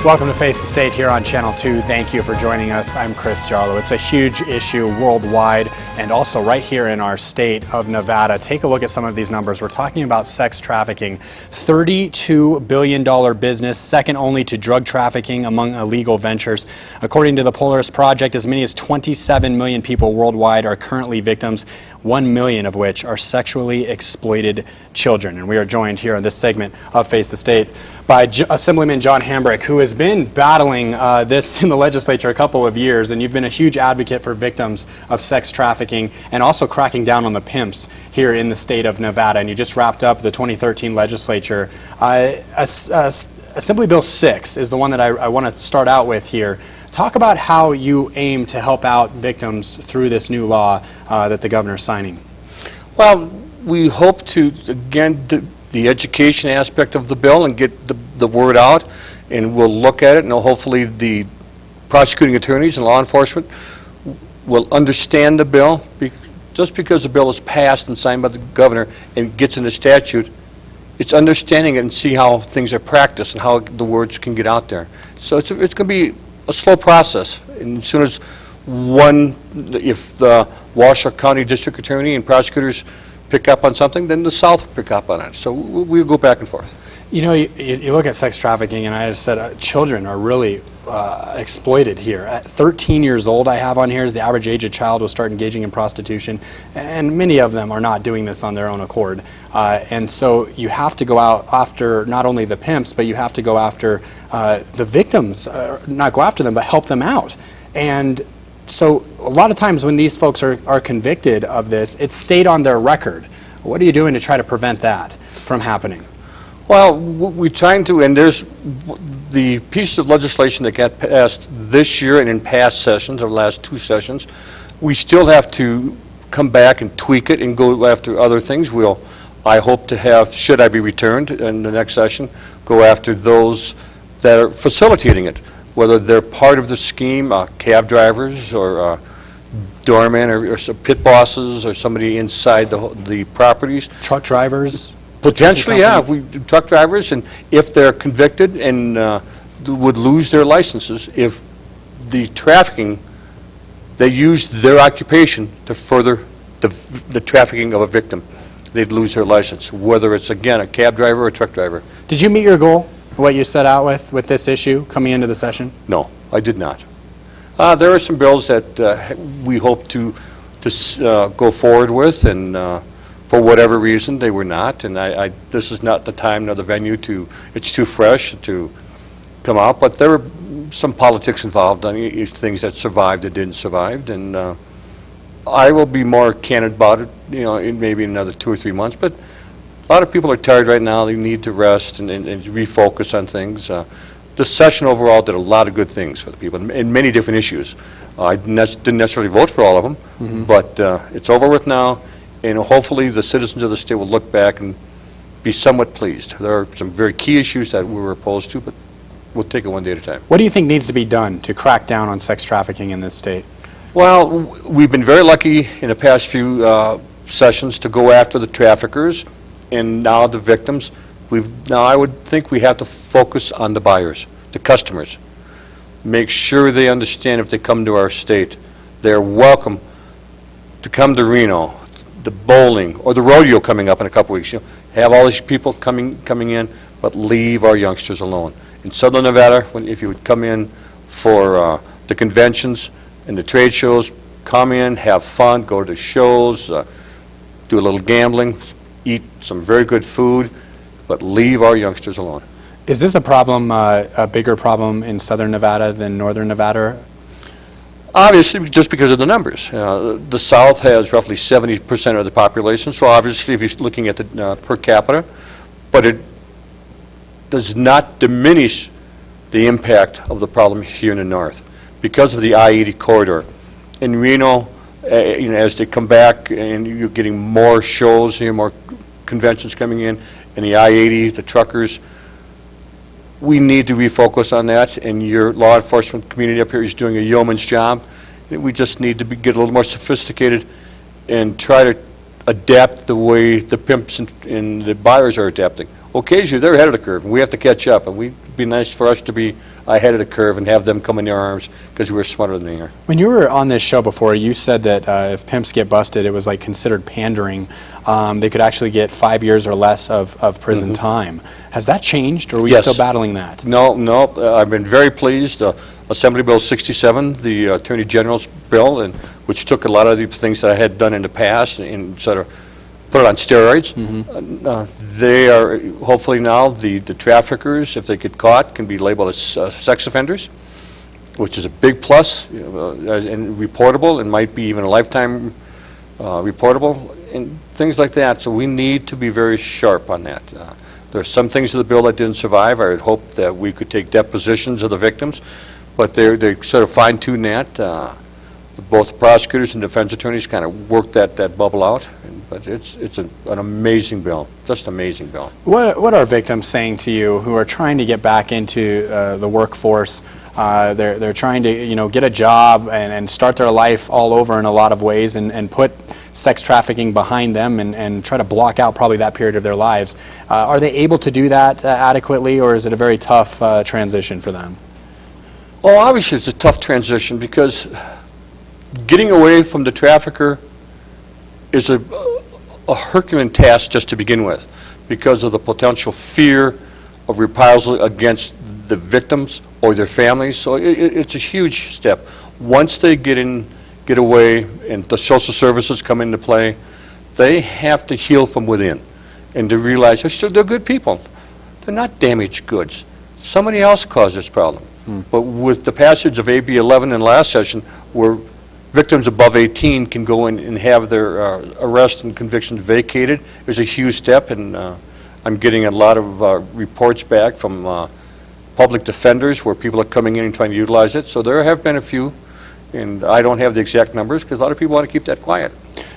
Welcome to Face the State here on Channel 2. Thank you for joining us. I'm Chris Jarlow. It's a huge issue worldwide and also right here in our state of Nevada. Take a look at some of these numbers. We're talking about sex trafficking. $32 billion business, second only to drug trafficking among illegal ventures. According to the Polaris Project, as many as 27 million people worldwide are currently victims, 1 million of which are sexually exploited children. And we are joined here on this segment of Face the State by Assemblyman John Hambrick, who has been battling this in the legislature a couple of years, and you've been a huge advocate for victims of sex trafficking and also cracking down on the pimps here in the state of Nevada. And you just wrapped up the 2013 legislature. Assembly Bill 6 is the one that I want to start out with here. Talk about how you aim to help out victims through this new law that the governor is signing. Well, we hope to, again, the education aspect of the bill and get the word out, and we'll look at it, and hopefully the prosecuting attorneys and law enforcement will understand the bill. Just because the bill is passed and signed by the governor and gets in the statute, it's understanding it and see how things are practiced and how the words can get out there. So it's going to be a slow process, and as soon as if the Washoe County District Attorney and prosecutors pick up on something, then the South will pick up on it. So we'll go back and forth. You know, you look at sex trafficking, and I just said children are really exploited here. At 13 years old, I have on here, is the average age a child will start engaging in prostitution, and many of them are not doing this on their own accord. And so you have to go out after not only the pimps, but you have to go after the victims, not go after them, but help them out. And so a lot of times when these folks are convicted of this, it's stayed on their record. What are you doing to try to prevent that from happening? Well, we're trying to, and there's the pieces of legislation that got passed this year and in past sessions, or last two sessions. We still have to come back and tweak it and go after other things. I hope to have, should I be returned in the next session, go after those that are facilitating it, whether they're part of the scheme, cab drivers or doormen or pit bosses or somebody inside the properties. Truck drivers? Potentially, yeah. Truck drivers, and if they're convicted and would lose their licenses, if the trafficking, they used their occupation to further the trafficking of a victim, they'd lose their license, whether it's, again, a cab driver or a truck driver. Did you meet your goal, what you set out with this issue coming into the session? No, I did not. There are some bills that we hope to go forward with, and for whatever reason, they were not, and this is not the time nor the venue it's too fresh to come out, but there were some politics involved on things that survived that didn't survive, and I will be more candid about it, in maybe another 2 or 3 months, but a lot of people are tired right now. They need to rest and refocus on things. The session overall did a lot of good things for the people in many different issues. I didn't necessarily vote for all of them, but it's over with now. And hopefully the citizens of the state will look back and be somewhat pleased. There are some very key issues that we were opposed to, but we'll take it one day at a time. What do you think needs to be done to crack down on sex trafficking in this state? Well, we've been very lucky in the past few sessions to go after the traffickers and now the victims. Now I would think we have to focus on the buyers, the customers. Make sure they understand if they come to our state, they're welcome to come to Reno, the bowling, or the rodeo coming up in a couple weeks. Have all these people coming in, but leave our youngsters alone. In Southern Nevada, if you would come in for the conventions and the trade shows, come in, have fun, go to shows, do a little gambling, eat some very good food, but leave our youngsters alone. Is this a problem, a bigger problem in Southern Nevada than Northern Nevada? Obviously, just because of the numbers. The South has roughly 70% of the population, so obviously if you're looking at the per capita, but it does not diminish the impact of the problem here in the North because of the I-80 corridor. In Reno, as they come back and you're getting more shows here, more conventions coming in, and the I-80, the truckers, we need to refocus on that, and your law enforcement community up here is doing a yeoman's job. We just need to get a little more sophisticated and try to adapt the way the pimps and the buyers are adapting. occasionally they're ahead of the curve, and we have to catch up, and it'd be nice for us to be ahead of the curve and have them come in their arms because we're smarter than they are. When you were on this show before, you said that if pimps get busted, it was like considered pandering. They could actually get 5 years or less of prison time. Has that changed, or are we Yes. still battling that? No, I've been very pleased. Assembly Bill 67, the Attorney General's bill, and which took a lot of the things that I had done in the past and sort of put it on steroids. They are, hopefully now, the traffickers, if they get caught, can be labeled as sex offenders, which is a big plus, and reportable, and might be even a lifetime reportable, and things like that. So we need to be very sharp on that. There are some things in the bill that didn't survive. I would hope that we could take depositions of the victims, but they sort of fine-tune that. Both the prosecutors and defense attorneys kind of worked that bubble out, but it's an amazing bill, just an amazing bill. What are victims saying to you who are trying to get back into the workforce? They're trying to get a job and start their life all over in a lot of ways, and put sex trafficking behind them and try to block out probably that period of their lives. Are they able to do that adequately, or is it a very tough transition for them? Well, obviously it's a tough transition because getting away from the trafficker is a Herculean task just to begin with, because of the potential fear of reprisal against the victims or their families. So it's a huge step. Once they get away, and the social services come into play, they have to heal from within and to realize they're good people. They're not damaged goods. Somebody else caused this problem. But with the passage of AB 11 in last session, where victims above 18 can go in and have their arrest and convictions vacated, is a huge step, and I'm getting a lot of reports back from public defenders where people are coming in and trying to utilize it. So there have been a few, and I don't have the exact numbers because a lot of people want to keep that quiet.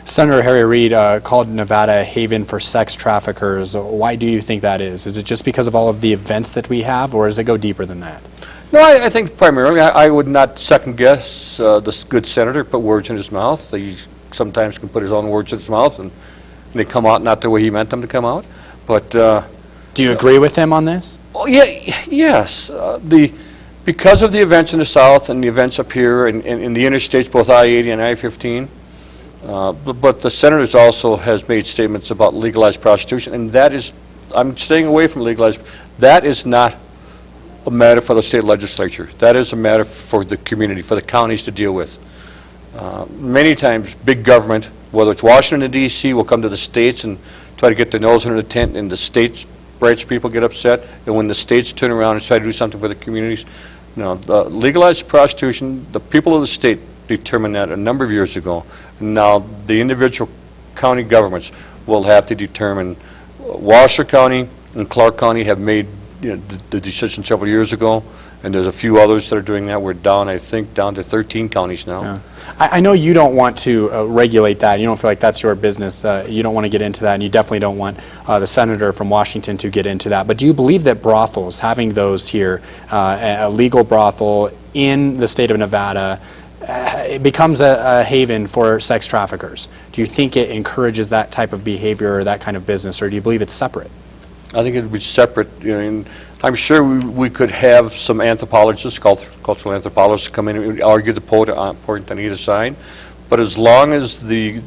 Senator Harry Reid called Nevada a haven for sex traffickers. Why do you think that is? Is it just because of all of the events that we have, or does it go deeper than that? No, I think primarily, I would not second guess this good senator put words in his mouth. He sometimes can put his own words in his mouth, and they come out not the way he meant them to come out. But do you agree with him on this? Oh, yeah, yes. Because of the events in the South and the events up here and in the interstates, both I-80 and I-15, but the senators also has made statements about legalized prostitution, and that is, I'm staying away from legalized. That is not a matter for the state legislature. That is a matter for the community, for the counties to deal with. Many times, big government, whether it's Washington, D.C., will come to the states and try to get their nose under the tent, and the states branch people get upset, and when the states turn around and try to do something for the communities, legalized prostitution, the people of the state determined that a number of years ago, and now the individual county governments will have to determine. Washoe County and Clark County have made the decision several years ago, and there's a few others that are doing that. We're down, I think, down to 13 counties now. Yeah. I know you don't want to regulate that. You don't feel like that's your business. You don't want to get into that, and you definitely don't want the senator from Washington to get into that. But do you believe that brothels, having those here, a legal brothel in the state of Nevada, it becomes a haven for sex traffickers? Do you think it encourages that type of behavior or that kind of business, or do you believe it's separate? I think it would be separate. And I'm sure we could have some anthropologists, cultural anthropologists, come in and argue the point on either side. But as long as the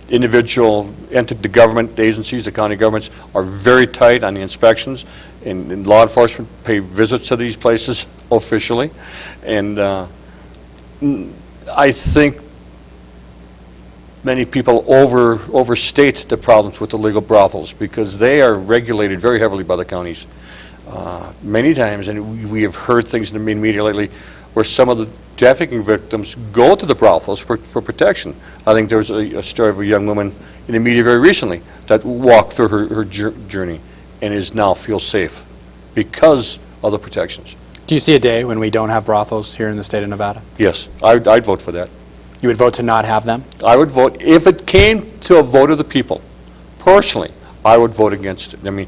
individual the government agencies, the county governments, are very tight on the inspections, and law enforcement pay visits to these places officially, and I think many people overstate the problems with the legal brothels because they are regulated very heavily by the counties. Many times, and we have heard things in the media lately, where some of the trafficking victims go to the brothels for protection. I think there was a story of a young woman in the media very recently that walked through her journey and now feels safe because of the protections. Do you see a day when we don't have brothels here in the state of Nevada? Yes, I'd vote for that. You would vote to not have them? I would vote, if it came to a vote of the people, personally, I would vote against it. I mean,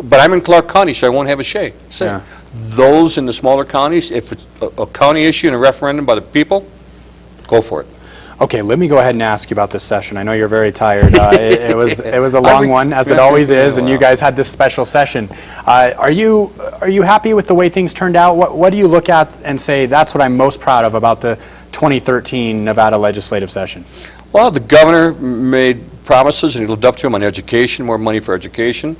but I'm in Clark County, so I won't have a say. Yeah. Those in the smaller counties, if it's a county issue and a referendum by the people, go for it. Okay, let me go ahead and ask you about this session. I know you're very tired. It was a long one, as it always is, and you guys had this special session. Are you happy with the way things turned out? What do you look at and say, that's what I'm most proud of about the 2013 Nevada legislative session? Well, the governor made promises, and he lived up to them on education, more money for education.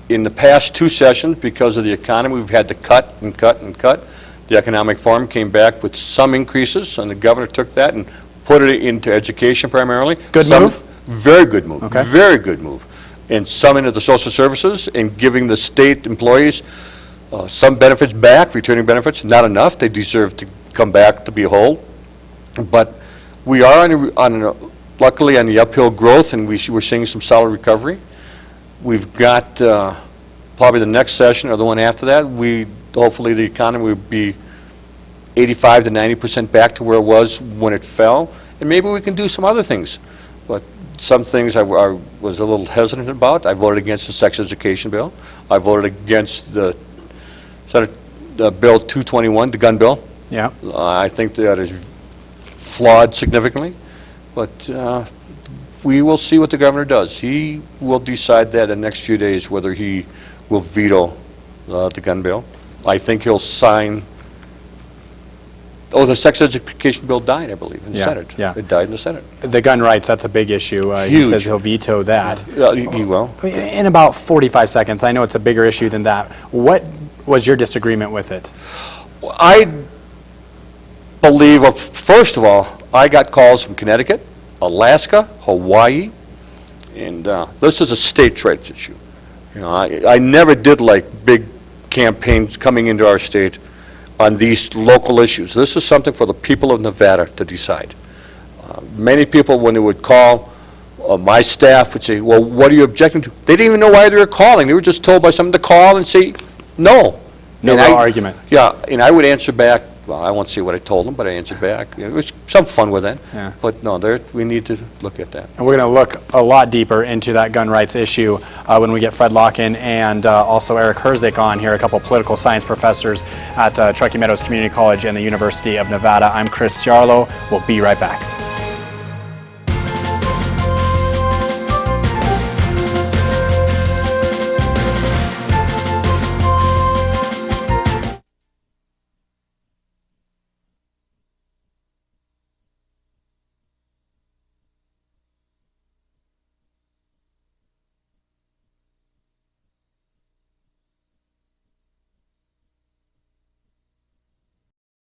In the past 2 sessions, because of the economy, we've had to cut and cut and cut. The Economic Forum came back with some increases, and the governor took that and put it into education primarily. Good move? Very good move. Okay. Very good move. And some into the social services and giving the state employees some benefits back, returning benefits. Not enough. They deserve to come back to be whole. But we are luckily on the uphill growth, and we're seeing some solid recovery. We've got probably the next session or the one after that, hopefully the economy will be 85 to 90% back to where it was when it fell, and maybe we can do some other things. But some things I was a little hesitant about. I voted against the sex education bill. I voted against the Senate Bill 221, the gun bill. Yeah. I think that is flawed significantly, but we will see what the governor does. He will decide that in the next few days whether he will veto the gun bill. I think he'll sign. Oh, the sex education bill died, I believe, in the Senate. Yeah. It died in the Senate. The gun rights, that's a big issue. He Huge. says he'll veto that. He will. In about 45 seconds, I know it's a bigger issue than that. What was your disagreement with it? I believe, well, first of all, I got calls from Connecticut, Alaska, Hawaii, and this is a states' rights issue. You know, I never did like big campaigns coming into our state on these local issues. This is something for the people of Nevada to decide. Many people, when they would call, my staff would say, well, what are you objecting to? They didn't even know why they were calling. They were just told by someone to call and say, no. No argument. Yeah, and I would answer back. Well, I won't say what I told them, but I answered back. It was some fun with that. Yeah. But no, we need to look at that. And we're going to look a lot deeper into that gun rights issue when we get Fred Locken and also Eric Herzik on here, a couple political science professors at Truckee Meadows Community College and the University of Nevada. I'm Chris Ciarlo. We'll be right back.